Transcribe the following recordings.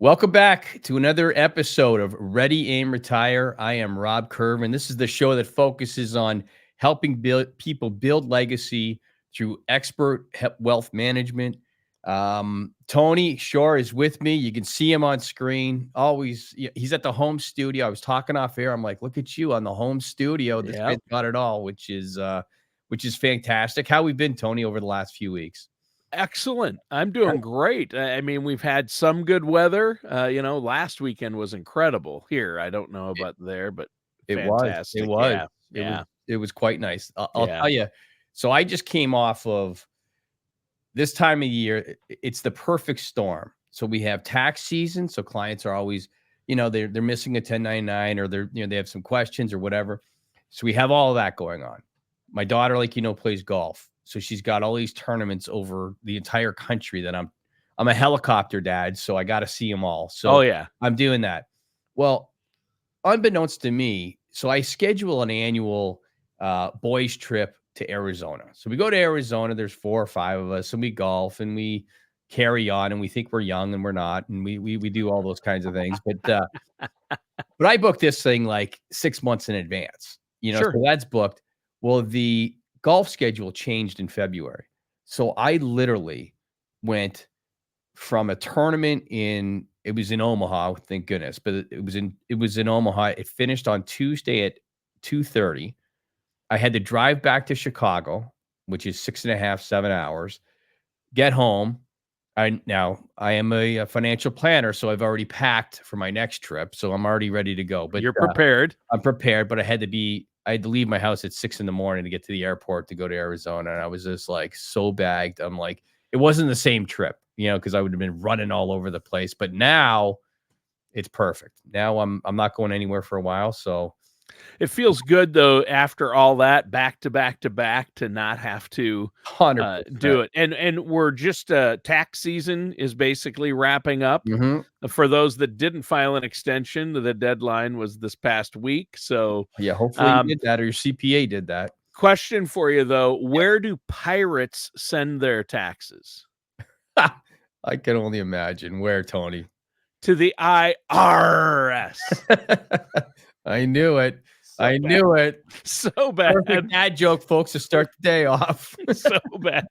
Welcome back to another episode of Ready, Aim, Retire. I am Rob Kirvan. This is the show that focuses on helping people build legacy through expert wealth management. Tony Shore is with me. You can see him on screen. Always, he's at the home studio. I was talking off air. I'm like, look at you on the home studio. This guy's got it all, which is fantastic. How we been, Tony, over the last few weeks? Excellent. I'm doing great. I mean, we've had some good weather. Last weekend was incredible here. I don't know about there, but It was. It fantastic. was. Yeah. It was Yeah. it was quite nice. I'll Yeah. tell you. So I just came off of this time of year. It's the perfect storm. So we have tax season. So clients are always, they're missing a 1099 or they have some questions or whatever. So we have all of that going on. My daughter, plays golf. So she's got all these tournaments over the entire country that I'm a helicopter dad. So I got to see them all. So Oh, yeah. I'm doing that. Well, unbeknownst to me, so I schedule an annual boys trip to Arizona. So we go to Arizona. There's 4 or 5 of us, and we golf and we carry on, and we think we're young and we're not, and we do all those kinds of things. But I booked this thing like 6 months in advance. Sure. So that's booked. Well, the golf schedule changed in February, so I literally went from a tournament it was in Omaha, thank goodness, but it was in Omaha. It finished on Tuesday at 2:30. I had to drive back to Chicago, which is 6.5, 7 hours, get home. I am a financial planner, so I've already packed for my next trip, so I'm already ready to go. But You're prepared. I'm prepared, but I had to leave my house at 6 in the morning to get to the airport to go to Arizona. And I was just like so bagged. I'm like, it wasn't the same trip, because I would have been running all over the place. But now it's perfect. Now I'm not going anywhere for a while. So It feels good, though, after all that, back to back to back, to not have to 100%. do it. And we're just tax season is basically wrapping up. Mhm. For those that didn't file an extension, the deadline was this past week. So, Yeah, hopefully you did that, or your CPA did that. question for you, though. Where do pirates send their taxes? I can only imagine where, Tony. To the IRS. I knew it. So I bad. knew it. So bad. Perfect dad joke, folks, to start the day off. So bad.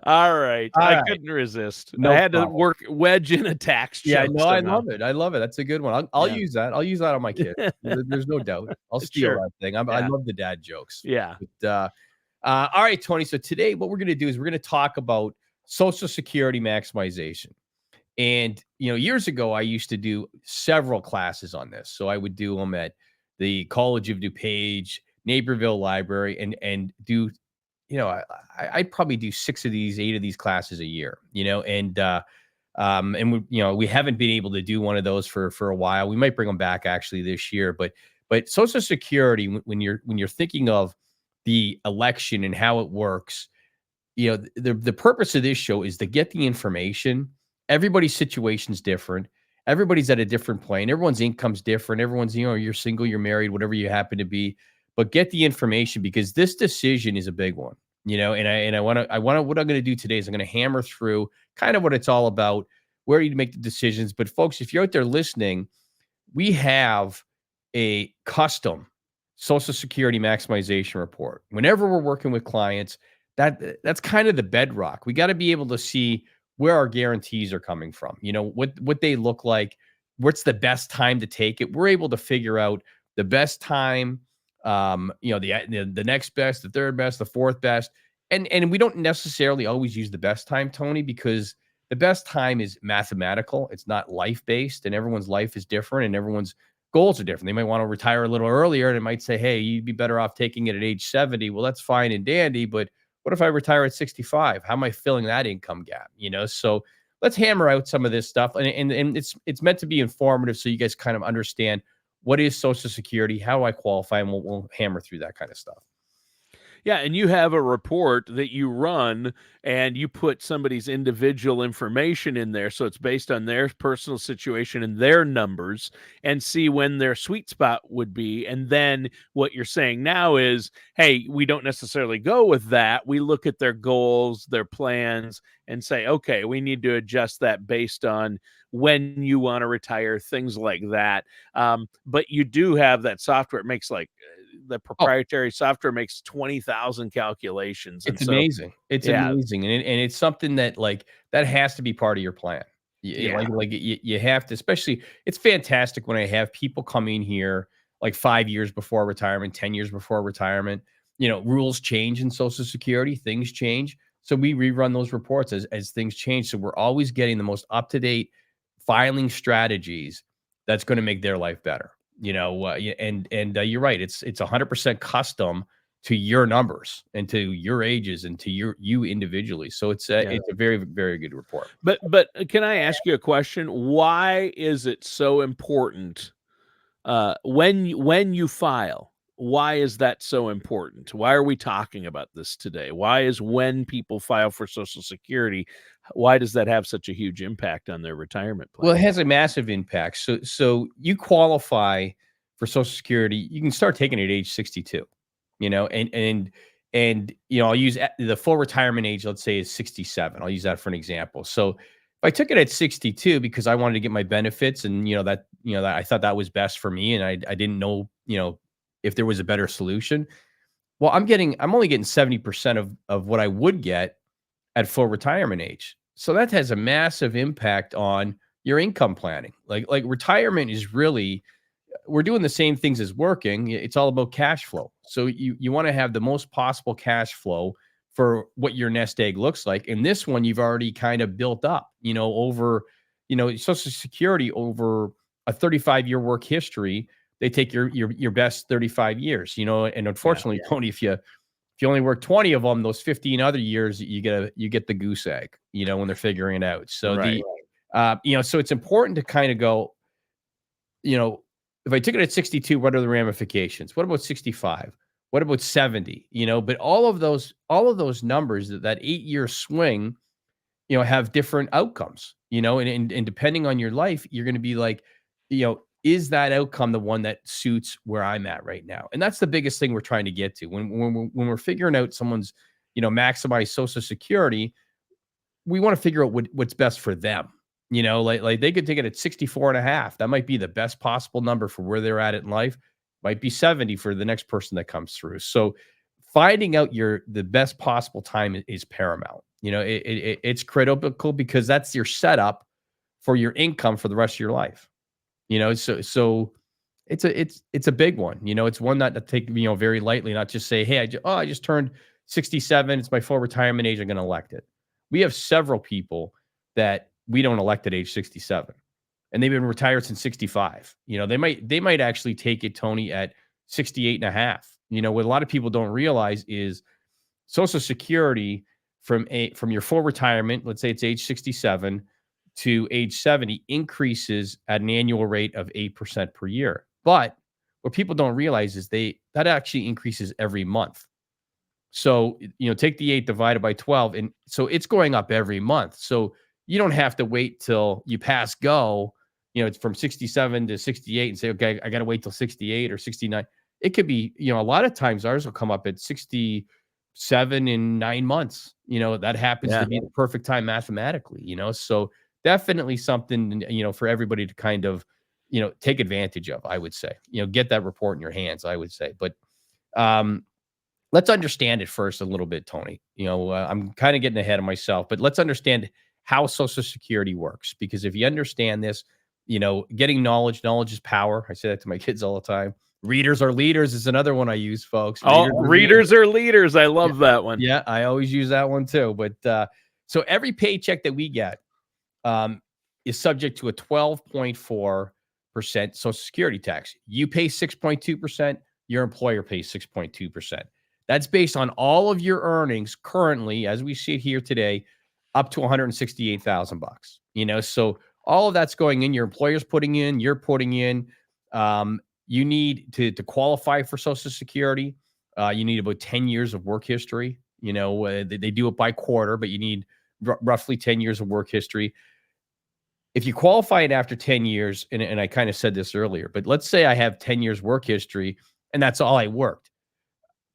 All right. All I right. couldn't resist. No I had problem. to wedge in a tax Yeah, joke no, I somehow. love it. I love it. That's a good one. I'll Yeah. use that. I'll use that on my kids. There's no doubt. I'll steal Sure. that thing. I Yeah. love the dad jokes. Yeah. But, all right, Tony. So today, what we're going to do is we're going to talk about Social Security maximization. And, years ago, I used to do several classes on this. So I would do them at the College of DuPage, Naperville Library, and do, I'd probably do 6 of these, 8 of these classes a year, and we haven't been able to do one of those for a while. We might bring them back actually this year, but Social Security, when you're thinking of the election and how it works, the purpose of this show is to get the information. Everybody's situation's different. Everybody's at a different plane. Everyone's income's different. Everyone's, you're single, you're married, whatever you happen to be. But get the information, because this decision is a big one. And I want to what I'm going to do today is I'm going to hammer through kind of what it's all about, where you make the decisions. But folks, if you're out there listening, we have a custom Social Security maximization report. Whenever we're working with clients, that's kind of the bedrock. We got to be able to see where our guarantees are coming from, what they look like, what's the best time to take it. We're able to figure out the best time, the next best, the third best, the fourth best. And we don't necessarily always use the best time, Tony, because the best time is mathematical. It's not life-based, and everyone's life is different and everyone's goals are different. They might want to retire a little earlier, and it might say, hey, you'd be better off taking it at age 70. Well, that's fine and dandy, but what if I retire at 65? How am I filling that income gap? So let's hammer out some of this stuff. And it's meant to be informative, so you guys kind of understand what is Social Security, how do I qualify, and we'll hammer through that kind of stuff. Yeah, and you have a report that you run and you put somebody's individual information in there. So it's based on their personal situation and their numbers and see when their sweet spot would be. And then what you're saying now is, hey, we don't necessarily go with that. We look at their goals, their plans, and say, okay, we need to adjust that based on when you want to retire, things like that. But you do have that software. It makes like the Oh, proprietary software makes 20,000 calculations. And it's so, amazing. It's yeah, amazing, and it's something that, like, that has to be part of your plan. yeah, You have to, especially it's fantastic when I have people come in here, like, 5 years before retirement, 10 years before retirement. Rules change in Social Security, things change, so we rerun those reports as things change, so we're always getting the most up-to-date filing strategies that's gonna make their life better. You're right, it's 100% custom to your numbers and to your ages and to you individually. So yeah. it's a very, very good report. But can I ask you a question? Why is it so important when you file? Why is that so important? Why are we talking about this today? Why is when people file for Social Security, why does that have such a huge impact on their retirement Well, plan? it has a massive impact. So you qualify for Social Security, you can start taking it at age 62, I'll use the full retirement age, let's say is 67. I'll use that for an example. So if I took it at 62 because I wanted to get my benefits and that I thought that was best for me and I didn't know, if there was a better solution. Well, I'm only getting 70% of what I would get at full retirement age. So that has a massive impact on your income planning. Like retirement is really, we're doing the same things as working. It's all about cash flow. So you want to have the most possible cash flow for what your nest egg looks like. And this one you've already kind of built up, over, Social Security over a 35-year work history. They take your best 35 years, and Yeah, unfortunately, Tony, if you only work 20 of them, those 15 other years, you get the goose egg, when they're figuring it out. So right. so it's important to kind of go, you know, if I took it at 62, what are the ramifications? What about 65? What about 70? But all of those numbers, that 8-year swing, have different outcomes, and depending on your life, you're going to be like, is that outcome the one that suits where I'm at right now? And that's the biggest thing we're trying to get to when we're figuring out someone's, maximize Social Security. We want to figure out what's best for them. Like they could take it at 64 and a half. That might be the best possible number for where they're at in life. Might be 70 for the next person that comes through. So finding out the best possible time is paramount. It's critical because that's your setup for your income for the rest of your life. So it's a big one. It's one not to take, very lightly, not just say, hey, I just turned 67. It's my full retirement age. I'm going to elect it. We have several people that we don't elect at age 67 and they've been retired since 65. They might actually take it, Tony, at 68 and a half. What a lot of people don't realize is Social Security from your full retirement, let's say it's age 67 to age 70, increases at an annual rate of 8% per year. But what people don't realize is that actually increases every month. So, take the 8 divided by 12, and so it's going up every month. So you don't have to wait till you pass go, it's from 67 to 68 and say, okay, I got to wait till 68 or 69. It could be, a lot of times ours will come up at 67 in 9 months. That happens to Yeah. be the perfect time mathematically. So definitely something, for everybody to kind of, take advantage of, I would say, get that report in your hands, I would say. But, um, let's understand it first a little bit, Tony. I'm kind of getting ahead of myself, but let's understand how Social Security works. Because if you understand this, getting knowledge is power. I say that to my kids all the time. Readers are leaders is another one I use, folks. Oh, Readers are leaders. readers are leaders. I Yeah, love that one. yeah, I always use that one too. But so every paycheck that we get um, is subject to a 12.4% Social Security tax. You pay 6.2%. Your employer pays 6.2%. That's based on all of your earnings currently, as we sit here today, up to 168,000 bucks. So all of that's going in. Your employer's putting in. You're putting in. You need to qualify for Social Security. You need about 10 years of work history. They do it by quarter, but you need roughly 10 years of work history. If you qualify it after 10 years, and I kind of said this earlier, but let's say I have 10 years work history and that's all I worked.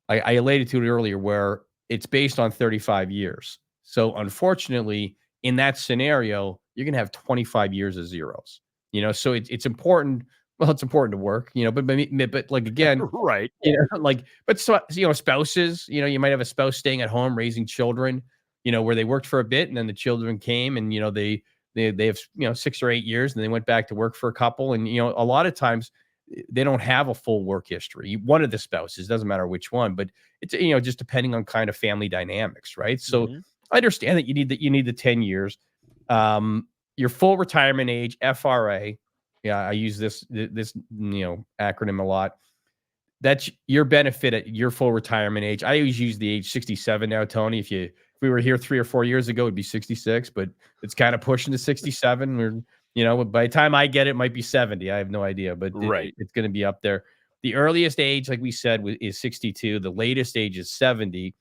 I alluded to it earlier where it's based on 35 years. So unfortunately, in that scenario, you're going to have 25 years of zeros. So it's important. Well, it's important to work, but like, again, Right. but so, spouses, you might have a spouse staying at home raising children, where they worked for a bit and then the children came and, they have, 6 or 8 years and they went back to work for a couple. And, a lot of times they don't have a full work history. One of the spouses, doesn't matter which one, but it's, just depending on kind of family dynamics. Right. So I understand that you need the 10 years, your full retirement age, FRA. Yeah. I use this acronym a lot. That's your benefit at your full retirement age. I always use the age 67 now, Tony. If we were here 3 or 4 years ago, it'd be 66, but it's kind of pushing to 67. By the time I get it, might be 70. I have no idea, but Right. it's going to be up there. The earliest age, like we said, is 62. The latest age is 70.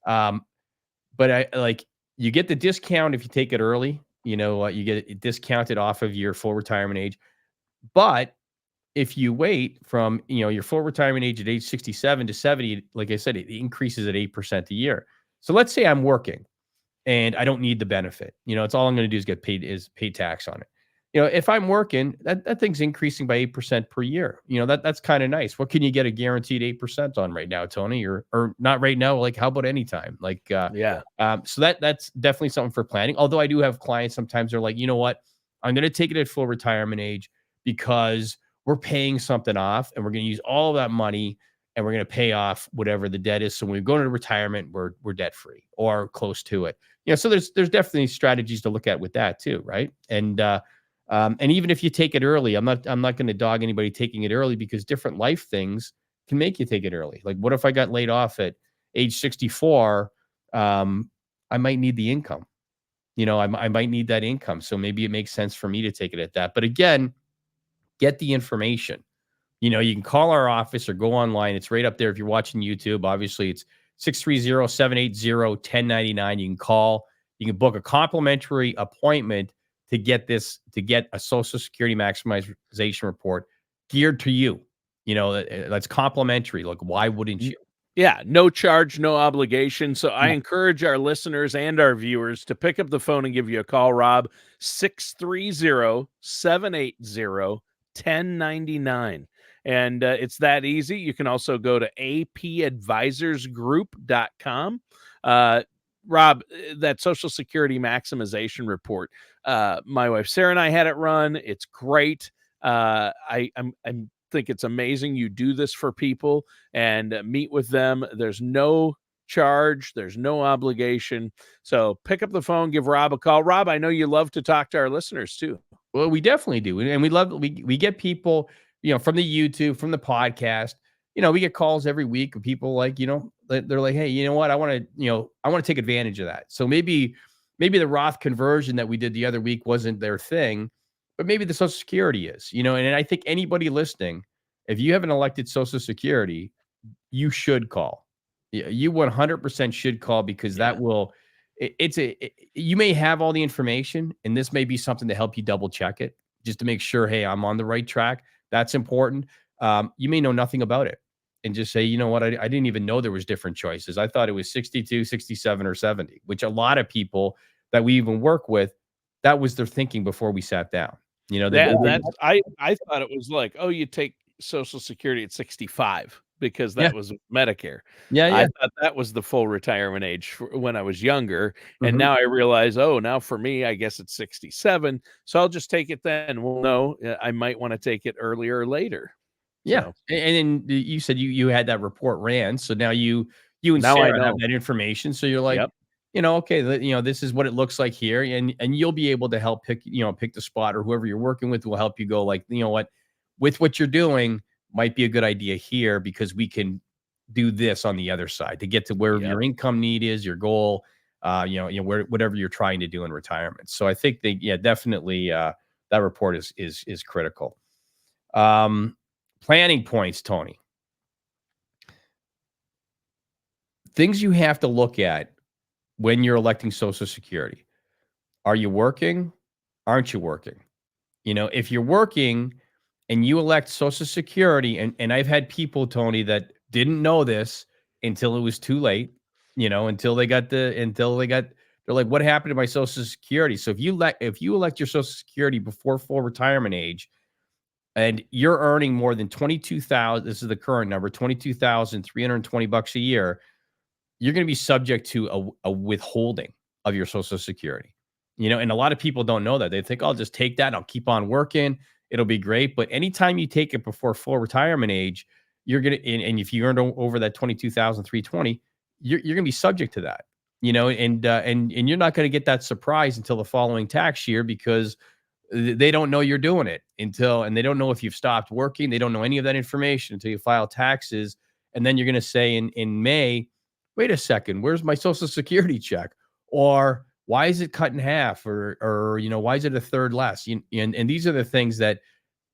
But you get the discount if you take it early. You get it discounted off of your full retirement age. But if you wait from, your full retirement age at age 67 to 70, like I said, it increases at 8% a year. So let's say I'm working and I don't need the benefit. It's all I'm going to do is get paid tax on it. If I'm working, that thing's increasing by 8% per year. That's kind of nice. What can you get a guaranteed 8% on right now, Tony? Or not right now? Like, how about anytime? Yeah. So that's definitely something for planning. Although I do have clients sometimes they're like, you know what? I'm going to take it at full retirement age because we're paying something off and we're going to use all of that money and we're going to pay off whatever the debt is. So when we go into retirement, we're debt free or close to it. So there's definitely strategies to look at with that too, right? And even if you take it early, I'm not going to dog anybody taking it early because different life things can make you take it early. Like, what if I got laid off at age 64? I might need the income. I might need that income. So maybe it makes sense for me to take it at that. But again, get the information. You can call our office or go online. It's right up there. If you're watching YouTube, obviously it's 630-780-1099. You can call, you can book a complimentary appointment to get a Social Security maximization report geared to you. That's complimentary. Like, why wouldn't you? Yeah, no charge, no obligation. So I encourage our listeners and our viewers to pick up the phone and give you a call, Rob, 630-780-1099. And it's that easy. You can also go to apadvisorsgroup.com. Rob, that Social Security maximization report, my wife Sarah and I had it run. It's great. I'm think it's amazing you do this for people and meet with them. There's no charge, there's no obligation. So pick up the phone, give Rob a call. Rob, I know you love to talk to our listeners too. Well, we definitely do. And we get people, from the YouTube, from the podcast, we get calls every week of people like, they're like, hey, you know what? I want to take advantage of that. So maybe the Roth conversion that we did the other week wasn't their thing, but maybe the Social Security is, and I think anybody listening, if you have an elected Social Security, you should call. You 100% should call because that will, you may have all the information and this may be something to help you double check it just to make sure, hey, I'm on the right track. That's important. You may know nothing about it and just say, you know what? I didn't even know there was different choices. I thought it was 62, 67, or 70, which a lot of people that we even work with, that was their thinking before we sat down. I thought it was like, oh, you take Social Security at 65 because that was Medicare. I thought that was the full retirement age when I was younger. And now I realize, now for me, I guess it's 67. So I'll just take it then. Well, no, I might want to take it earlier or later. Yeah. So. And then you said you had that report ran. So now you and now Sarah have that information. So you're like, yep. Okay, this is what it looks like here. And you'll be able to help pick the spot, or whoever you're working with will help you go like, what, with what you're doing might be a good idea here because we can do this on the other side to get to where your income need is, your goal, whatever you're trying to do in retirement. So I think definitely that report is critical. Planning points, Tony. things you have to look at when you're electing Social Security. Are you working? Aren't you working? If you're working and you elect Social Security, and I've had people, Tony, that didn't know this until it was too late, they're like, what happened to my Social Security? So if you elect your Social Security before full retirement age, and you're earning more than 22,000, this is the current number, 22,320 bucks a year, you're going to be subject to a withholding of your Social Security. And a lot of people don't know that. They think, I'll just take that and I'll keep on working. It'll be great. But anytime you take it before full retirement age, you're going to, and if you earned over that 22,320, you're going to be subject to that. And you're not going to get that surprise until the following tax year, because they don't know you're doing it and they don't know if you've stopped working. They don't know any of that information until you file taxes. And then you're going to say in May, wait a second, where's my Social Security check? Or why is it cut in half? Or why is it a third less? And these are the things that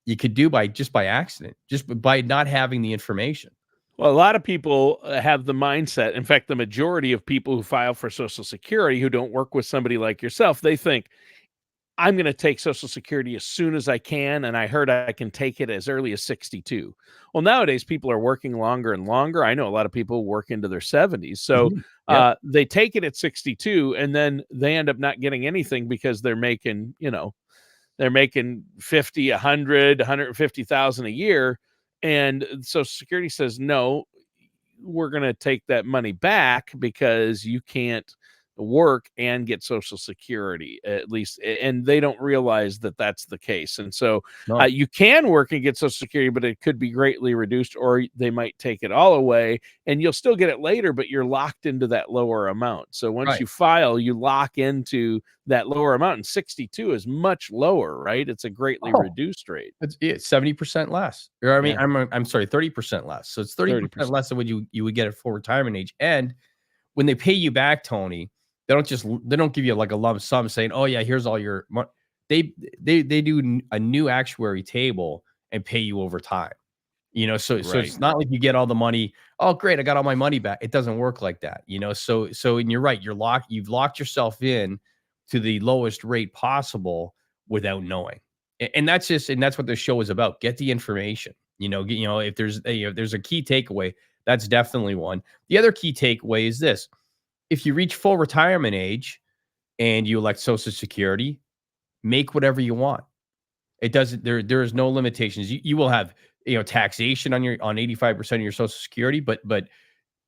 you could do by accident, just by not having the information. Well, a lot of people have the mindset. In fact, the majority of people who file for Social Security who don't work with somebody like yourself, they think, I'm going to take Social Security as soon as I can, and I heard I can take it as early as 62. Well, nowadays people are working longer and longer. I know a lot of people work into their 70s. So Yep. they take it at 62, and then they end up not getting anything because they're making, they're making 50, 100, 150,000 a year. And Social Security says, no, we're going to take that money back because you can't work and get Social Security, at least. And they don't realize that that's the case. And so No. you can work and get Social Security, but it could be greatly reduced, or they might take it all away and you'll still get it later, but you're locked into that lower amount. So once Right. you file, you lock into that lower amount, and 62 is much lower, right? It's a greatly Oh, reduced rate. it's 70% less. Or I mean, Yeah. I'm sorry, 30% less. So it's 30% 30%. less than what you would get at full retirement age. And when they pay you back, Tony, they don't give you like a lump sum saying, "Oh yeah, here's all your money." They do a new actuary table and pay you over time. So Right. it's not like you get all the money. Oh, great, I got all my money back. It doesn't work like that. And you're right. You've locked yourself in to the lowest rate possible without knowing. And that's what this show is about. Get the information. If there's a key takeaway, that's definitely one. The other key takeaway is this: if you reach full retirement age and you elect Social Security, make whatever you want. It doesn't there is no limitations. You will have, taxation on 85% of your Social Security, but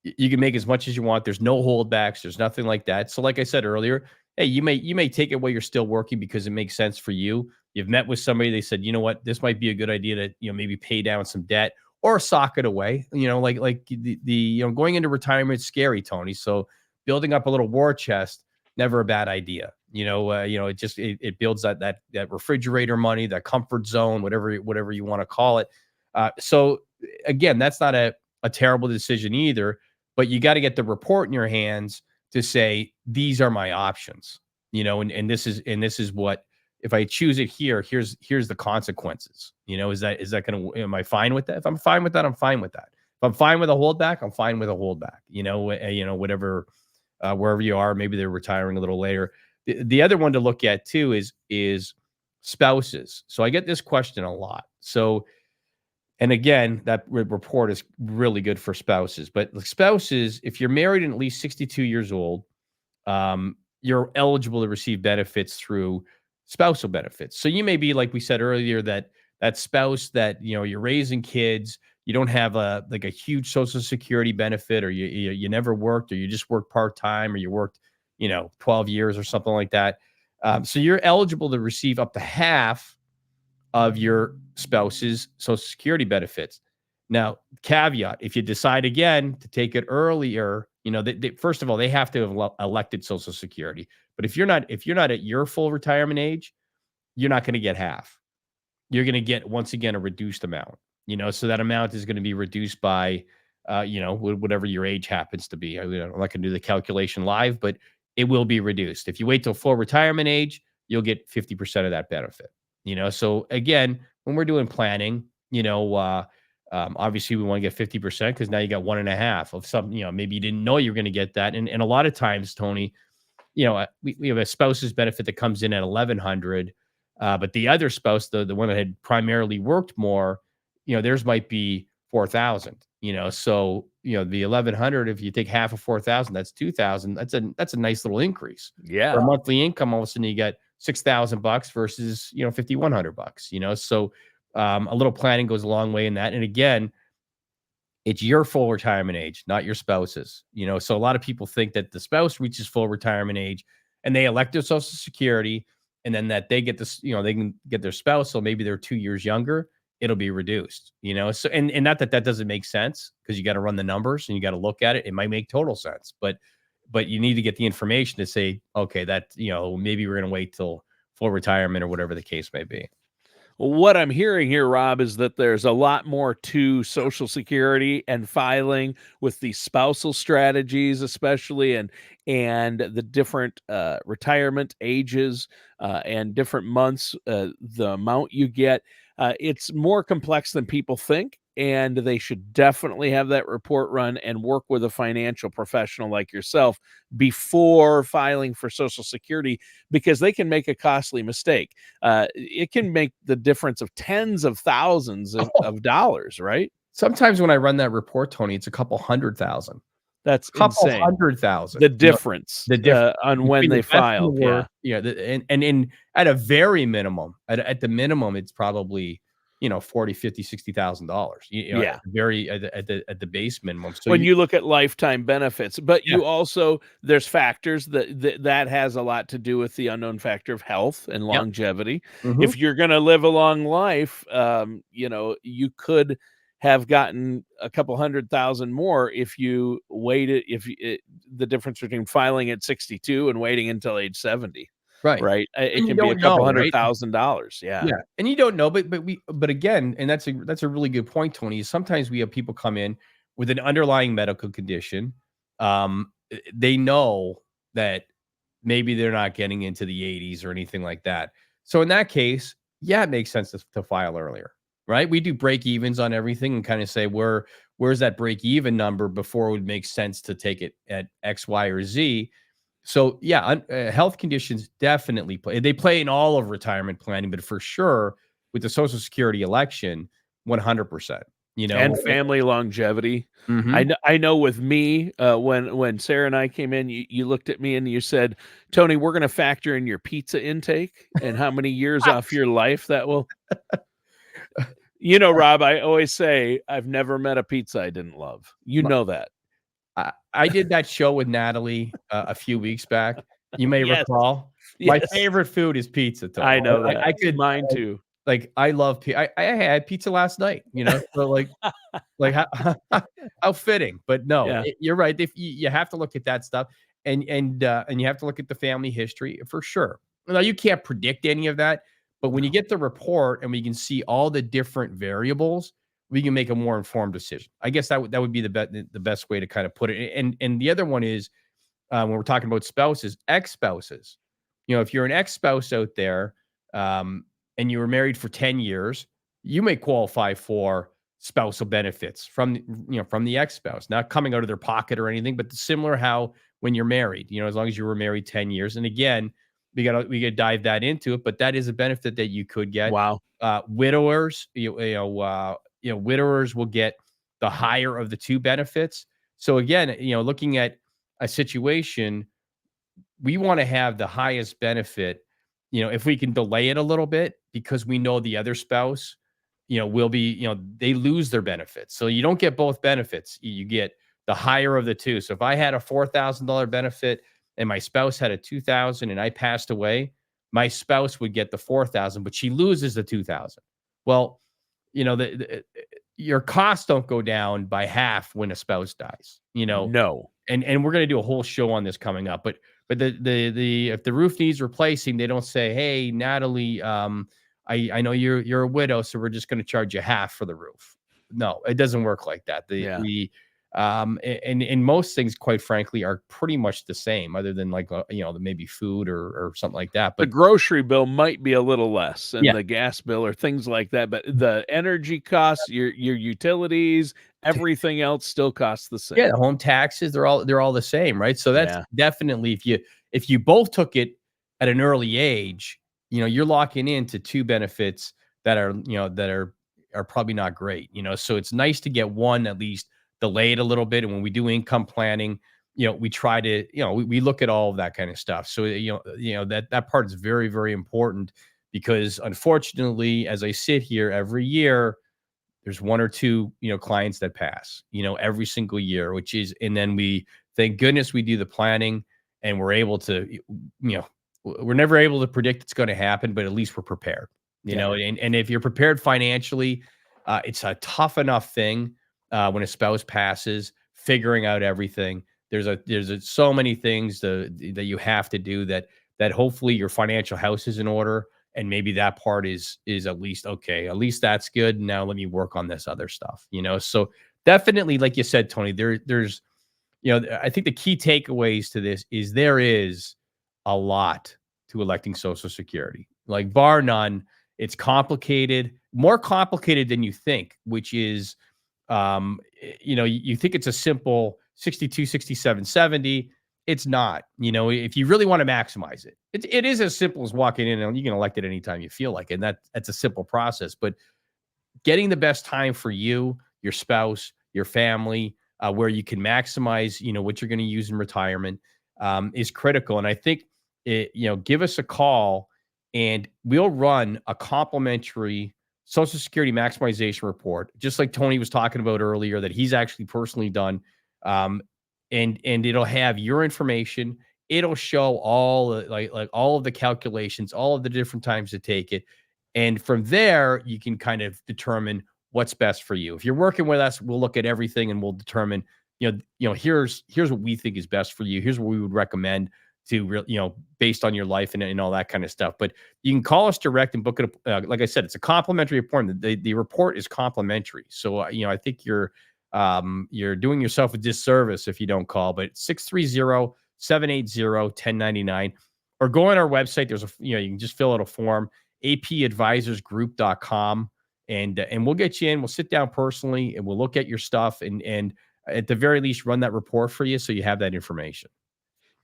you can make as much as you want. There's no holdbacks. There's nothing like that. So like I said earlier, hey, you may take it while you're still working because it makes sense for you. You've met with somebody, they said, you know what, this might be a good idea to, maybe pay down some debt or sock it away. Like the going into retirement is scary, Tony. So building up a little war chest, never a bad idea. It builds that refrigerator money, that comfort zone, whatever you want to call it. So again, that's not a terrible decision either, but you got to get the report in your hands to say, these are my options, and this is what, if I choose it here, here's the consequences. Is that going to, am I fine with that? If I'm fine with that, I'm fine with that. If I'm fine with a holdback, I'm fine with a holdback, whatever, wherever you are, maybe they're retiring a little later. The other one to look at too is spouses. So I get this question a lot. So, and again, that report is really good for spouses. But spouses, if you're married and at least 62 years old, you're eligible to receive benefits through spousal benefits. So you may be, like we said earlier, that spouse that, you're raising kids, you don't have a huge Social Security benefit, or you never worked, or you just worked part-time, or you worked, 12 years or something like that. So you're eligible to receive up to half of your spouse's Social Security benefits. Now, caveat: if you decide again to take it earlier, first of all, they have to have elected Social Security. But if you're not at your full retirement age, you're not going to get half. You're going to get, once again, a reduced amount. So that amount is going to be reduced by, whatever your age happens to be. I'm not going to do the calculation live, but it will be reduced. If you wait till full retirement age, you'll get 50% of that benefit. So again, when we're doing planning, Obviously, we want to get 50% because now you got 1.5 of some, maybe you didn't know you were going to get that. And a lot of times, Tony, we have a spouse's benefit that comes in at 1,100, but the other spouse, the one that had primarily worked more, theirs might be 4,000. So the 1,100, if you take half of 4,000, that's 2,000. That's a nice little increase. For Yeah. a monthly income. All of a sudden, you get $6,000 versus $5,100. So a little planning goes a long way in that. And again, it's your full retirement age, not your spouse's. So a lot of people think that the spouse reaches full retirement age and they elect their Social Security, and then that they get this, they can get their spouse. So maybe they're 2 years younger, it'll be reduced. So and not that doesn't make sense, because you got to run the numbers and you got to look at it. It might make total sense, but you need to get the information to say, okay, that maybe we're going to wait till full retirement or whatever the case may be. What I'm hearing here, Rob, is that there's a lot more to Social Security and filing with the spousal strategies, especially, and the different retirement ages and different months, the amount you get. It's more complex than people think, and they should definitely have that report run and work with a financial professional like yourself before filing for Social Security, because they can make a costly mistake. It can make the difference of tens of thousands of dollars, right? Sometimes when I run that report, Tony, it's a couple 100,000. That's Couple insane. 100,000. The difference, The difference on when between the they best and the filed, yeah. worst. And in at a very minimum, at the minimum, it's probably, 40, 50, $60,000. Yeah. At the very at the base minimum. So When you look at lifetime benefits, but yeah. you also, there's factors that has a lot to do with the unknown factor of health and Yep. longevity. Mhm. If you're going to live a long life, you could have gotten a couple 100,000 more if you waited. The difference between filing at 62 and waiting until age 70, Right. right? It And you can be a don't couple know, hundred right? thousand dollars. Yeah. Yeah, and you don't know, but again, and that's a really good point, Tony. Is sometimes we have people come in with an underlying medical condition. They know that maybe they're not getting into the 80s or anything like that. So in that case, yeah, it makes sense to file earlier, right? We do break evens on everything and kind of say where's that break even number before it would make sense to take it at X, Y, or Z. So yeah, health conditions definitely play. They play in all of retirement planning, but for sure with the Social Security election, 100%. And family longevity. Mhm. I know with me, when Sarah and I came in, you looked at me and you said, "Tony, we're gonna factor in your pizza intake and how many years off your life that will." Rob, I always say, I've never met a pizza I didn't love. You My know that. I did that show with Natalie, a few weeks back. You may Yes, recall. My yes. favorite food is pizza, Tony. I know that. I could Mine too. I love I had pizza last night, so, how how fitting, but no, Yeah. you're right, if you have to look at that stuff, and you have to look at the family history for sure. Now, you can't predict any of that, but when you No. get the report and we can see all the different variables, we can make a more informed decision. I guess that would be the best way to kind of put it, and the other one is, when we're talking about spouses, ex-spouses. If you're an ex-spouse out there, and you were married for 10 years, you may qualify for spousal benefits from the ex-spouse, not coming out of their pocket or anything, but similar how when you're married, as long as you were married 10 years. And again, we gotta dive that into it, but that is a benefit that you could get. Wow. Widowers, widowers will get the higher of the two benefits. So again, looking at a situation, we want to have the highest benefit, if we can delay it a little bit, because we know the other spouse, will be, they lose their benefits. So you don't get both benefits. You get the higher of the two. So if I had a $4,000 benefit and my spouse had a 2,000 and I passed away, my spouse would get the 4,000, but she loses the 2,000. Well, your costs don't go down by half when a spouse dies, No. and we're going to do a whole show on this coming up, but the if the roof needs replacing, they don't say, hey, Natalie, I know you're a widow, so we're just going to charge you half for the roof. No, it doesn't work like that. Yeah. And most things, quite frankly, are pretty much the same, other than like maybe food or something like that. The But grocery bill might be a little less, and yeah, the gas bill or things like that, but the energy costs, your utilities, everything else still costs the yeah, same. the home taxes, they're all the same, right? So that's Yeah. definitely, if you both took it at an early age, you're locking into two benefits that are probably not great. So it's nice to get one at least delayed a little bit. And when we do income planning, we try to, we look at all of that kind of stuff. So that part is very, very important, because unfortunately, as I sit here every year, there's one or two, clients that pass, every single year, and then thank goodness we do the planning, and we're able to, we're never able to predict it's going to happen, but at least we're prepared, Yeah. and if you're prepared financially, it's a tough enough thing, when a spouse passes, figuring out everything. So many things that you have to do, that hopefully your financial house is in order, and maybe that part is at least okay. At least that's good. Now let me work on this other stuff. So definitely, like you said, Tony, there's I think the key takeaways to this is there is a lot to electing Social Security. Like, bar none. It's complicated, more complicated than you think, which is, you think it's a simple 62, 67, 70. It's not. If you really want to maximize it, it is as simple as walking in and you can elect it anytime you feel like it. And that's a simple process. But getting the best time for you, your spouse, your family, where you can maximize, what you're going to use in retirement, is critical. And I think give us a call, and we'll run a complimentary Social Security maximization report, just like Tony was talking about earlier, that he's actually personally done. Um, and it'll have your information. It'll show all like all of the calculations, all of the different times to take it. And from there, you can kind of determine what's best for you. If you're working with us, we'll look at everything and we'll determine, here's what we think is best for you. Here's what we would recommend based on your life and all that kind of stuff. But you can call us direct and book it. Like I said, it's a complimentary appointment. The report is complimentary. So, I think you're doing yourself a disservice if you don't call, but 630-780-1099, or go on our website. There's you can just fill out a form, apadvisorsgroup.com, and we'll get you in. We'll sit down personally and we'll look at your stuff, and at the very least run that report for you, so you have that information.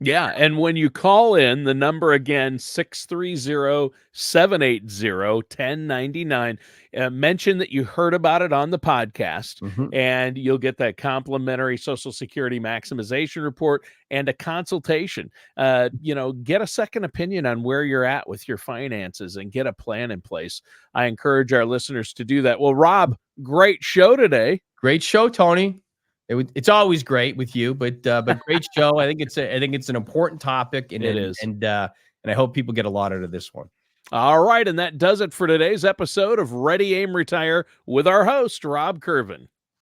Yeah, and when you call in, the number again, 630-780-1099, mention that you heard about it on the podcast, Mhm. and you'll get that complimentary Social Security maximization report and a consultation. Get a second opinion on where you're at with your finances and get a plan in place. I encourage our listeners to do that. Well, Rob, great show today. Great show, Tony. It's always great with you, but great show. I think it's an important topic, and It and is. and uh, and I hope people get a lot out of this one. All right, and that does it for today's episode of Ready, Aim, Retire with our host, Rob Kirvan.